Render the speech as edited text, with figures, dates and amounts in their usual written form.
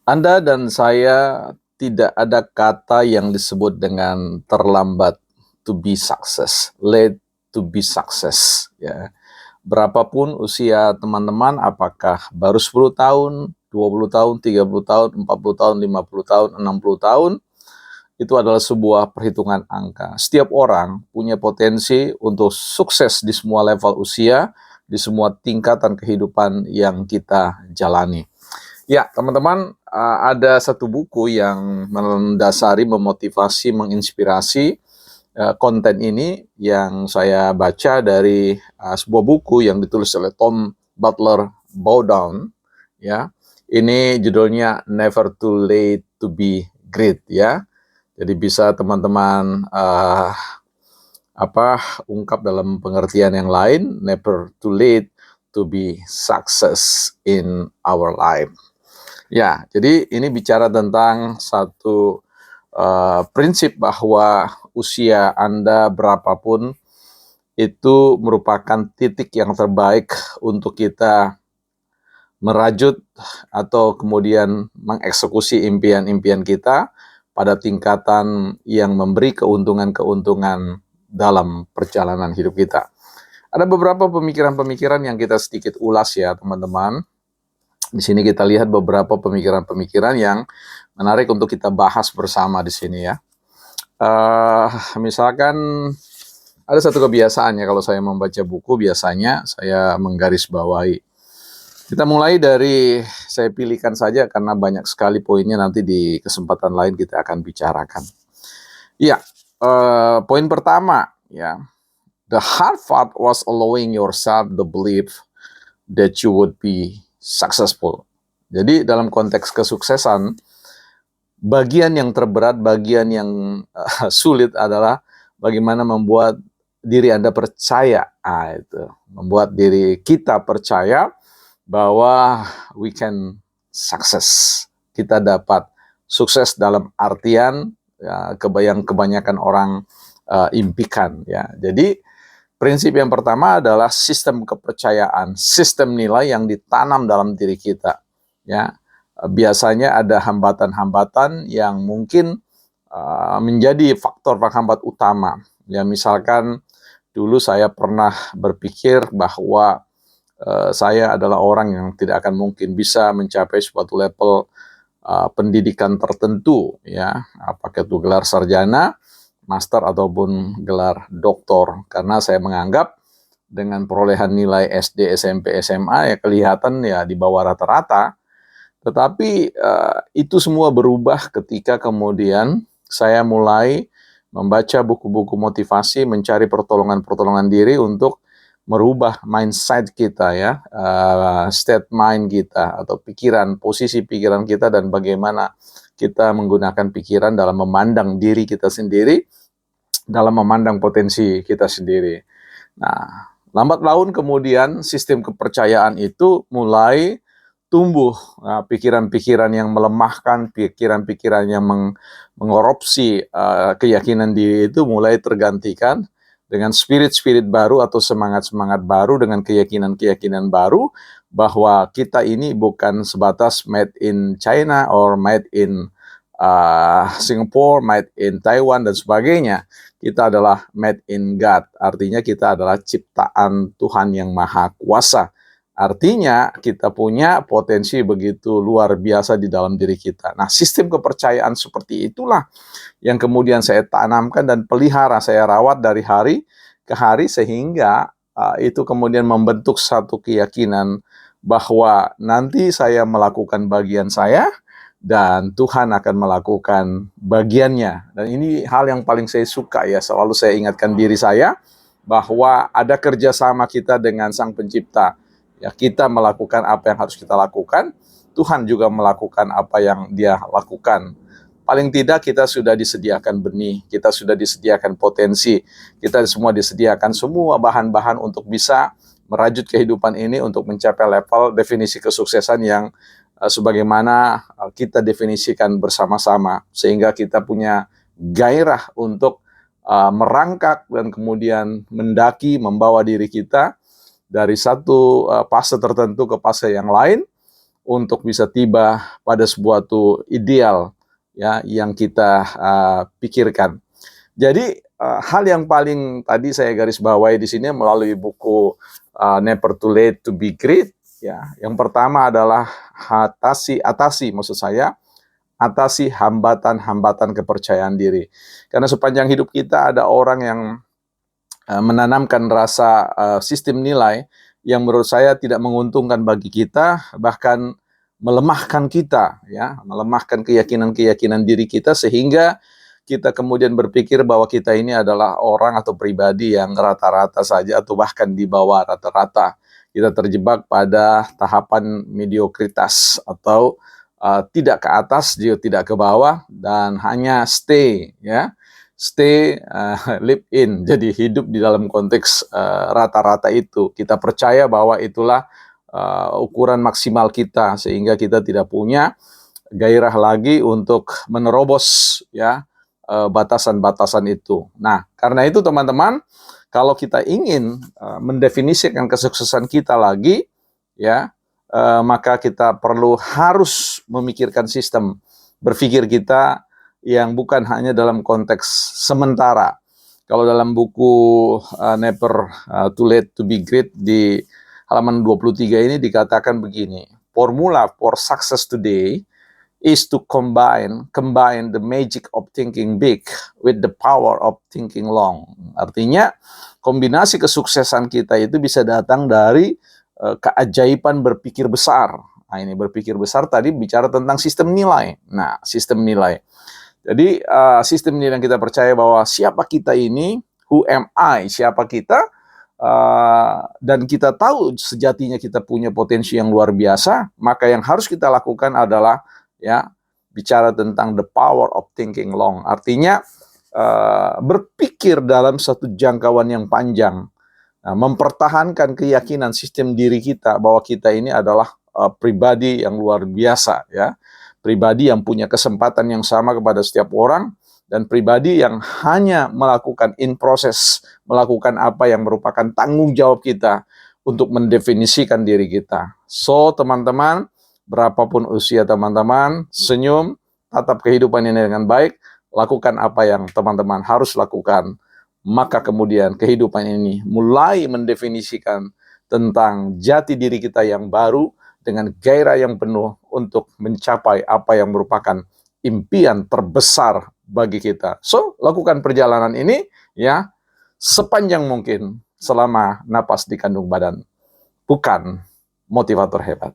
Anda dan saya tidak ada kata yang disebut dengan terlambat to be success, late to be success, ya. Berapapun usia teman-teman, apakah baru 10 tahun, 20 tahun, 30 tahun, 40 tahun, 50 tahun, 60 tahun, itu adalah sebuah perhitungan angka. Setiap orang punya potensi untuk sukses di semua level usia, di semua tingkatan kehidupan yang kita jalani. Ya, teman-teman, ada satu buku yang mendasari, memotivasi, menginspirasi konten ini yang saya baca dari sebuah buku yang ditulis oleh Tom Butler Bowdoin. Ya, ini judulnya Never Too Late to Be Great. Ya, jadi bisa teman-teman ungkap dalam pengertian yang lain, never too late to be success in our life. Ya, jadi ini bicara tentang satu prinsip bahwa usia Anda berapapun itu merupakan titik yang terbaik untuk kita merajut atau kemudian mengeksekusi impian-impian kita pada tingkatan yang memberi keuntungan-keuntungan dalam perjalanan hidup kita. Ada beberapa pemikiran-pemikiran yang kita sedikit ulas ya, teman-teman. Di sini kita lihat beberapa pemikiran-pemikiran yang menarik untuk kita bahas bersama di sini ya. Misalkan ada satu kebiasaan ya, kalau saya membaca buku biasanya saya menggarisbawahi. Kita mulai dari, saya pilihkan saja karena banyak sekali poinnya, nanti di kesempatan lain kita akan bicarakan. Ya, poin pertama ya, the hard part was allowing yourself the belief that you would be successful. Jadi dalam konteks kesuksesan, bagian yang terberat, bagian yang sulit adalah bagaimana membuat diri Anda percaya, itu membuat diri kita percaya bahwa we can success. Kita dapat sukses dalam artian ya, kebanyakan orang impikan ya. Jadi prinsip yang pertama adalah sistem kepercayaan, sistem nilai yang ditanam dalam diri kita. Ya, biasanya ada hambatan-hambatan yang mungkin menjadi faktor penghambat utama. Ya, misalkan dulu saya pernah berpikir bahwa saya adalah orang yang tidak akan mungkin bisa mencapai suatu level pendidikan tertentu, ya, apakah itu gelar sarjana, master ataupun gelar doktor, karena saya menganggap dengan perolehan nilai SD, SMP, SMA ya kelihatan ya di bawah rata-rata. Tetapi itu semua berubah ketika kemudian saya mulai membaca buku-buku motivasi, mencari pertolongan-pertolongan diri untuk merubah mindset kita ya, state mind kita atau pikiran, posisi pikiran kita dan bagaimana kita menggunakan pikiran dalam memandang diri kita sendiri, dalam memandang potensi kita sendiri. Nah, lambat laun kemudian sistem kepercayaan itu mulai tumbuh, pikiran-pikiran yang melemahkan, pikiran-pikiran yang mengorupsi keyakinan diri itu mulai tergantikan dengan spirit-spirit baru atau semangat-semangat baru, dengan keyakinan-keyakinan baru bahwa kita ini bukan sebatas made in China or made in Singapore, made in Taiwan dan sebagainya. Kita adalah made in God, artinya kita adalah ciptaan Tuhan yang Maha Kuasa. Artinya kita punya potensi begitu luar biasa di dalam diri kita. Nah, sistem kepercayaan seperti itulah yang kemudian saya tanamkan dan pelihara, saya rawat dari hari ke hari sehingga itu kemudian membentuk satu keyakinan bahwa nanti saya melakukan bagian saya dan Tuhan akan melakukan bagiannya. Dan ini hal yang paling saya suka ya, selalu saya ingatkan diri saya bahwa ada kerjasama kita dengan Sang Pencipta. Ya, kita melakukan apa yang harus kita lakukan, Tuhan juga melakukan apa yang Dia lakukan. Paling tidak kita sudah disediakan benih, kita sudah disediakan potensi, kita semua disediakan semua bahan-bahan untuk bisa merajut kehidupan ini untuk mencapai level definisi kesuksesan yang sebagaimana kita definisikan bersama-sama, sehingga kita punya gairah untuk merangkak dan kemudian mendaki, membawa diri kita dari satu fase tertentu ke fase yang lain untuk bisa tiba pada sebuah ideal ya yang kita pikirkan. Jadi hal yang paling tadi saya garis bawahi di sini melalui buku Never Too Late to Be Great ya. Yang pertama adalah atasi maksud saya atasi hambatan-hambatan kepercayaan diri. Karena sepanjang hidup kita ada orang yang menanamkan rasa sistem nilai yang menurut saya tidak menguntungkan bagi kita, bahkan melemahkan kita, ya, melemahkan keyakinan-keyakinan diri kita sehingga kita kemudian berpikir bahwa kita ini adalah orang atau pribadi yang rata-rata saja atau bahkan di bawah rata-rata. Kita terjebak pada tahapan mediokritas atau tidak ke atas, juga tidak ke bawah dan hanya stay, ya. Stay, live in, jadi hidup di dalam konteks rata-rata itu. Kita percaya bahwa itulah ukuran maksimal kita, sehingga kita tidak punya gairah lagi untuk menerobos ya batasan-batasan itu. Nah, karena itu teman-teman, kalau kita ingin mendefinisikan kesuksesan kita lagi, ya, maka kita harus memikirkan sistem berpikir kita yang bukan hanya dalam konteks sementara. Kalau dalam buku Never Too Late to Be Great di halaman 23 ini dikatakan begini, formula for success today is to combine the magic of thinking big with the power of thinking long. Artinya, kombinasi kesuksesan kita itu bisa datang dari keajaiban berpikir besar. Nah, ini berpikir besar tadi bicara tentang sistem nilai. Nah, sistem nilai. Jadi sistem nilai yang kita percaya bahwa siapa kita ini, who am I, siapa kita, dan kita tahu sejatinya kita punya potensi yang luar biasa, maka yang harus kita lakukan adalah ya bicara tentang the power of thinking long. Artinya berpikir dalam satu jangkauan yang panjang, mempertahankan keyakinan sistem diri kita bahwa kita ini adalah pribadi yang luar biasa, ya, pribadi yang punya kesempatan yang sama kepada setiap orang, dan pribadi yang hanya melakukan in process, melakukan apa yang merupakan tanggung jawab kita untuk mendefinisikan diri kita. So, teman-teman, berapapun usia teman-teman, senyum, tatap kehidupan ini dengan baik, lakukan apa yang teman-teman harus lakukan. Maka kemudian kehidupan ini mulai mendefinisikan tentang jati diri kita yang baru dengan gairah yang penuh untuk mencapai apa yang merupakan impian terbesar bagi kita. So, lakukan perjalanan ini ya sepanjang mungkin selama napas di kandung badan. Bukan motivator hebat.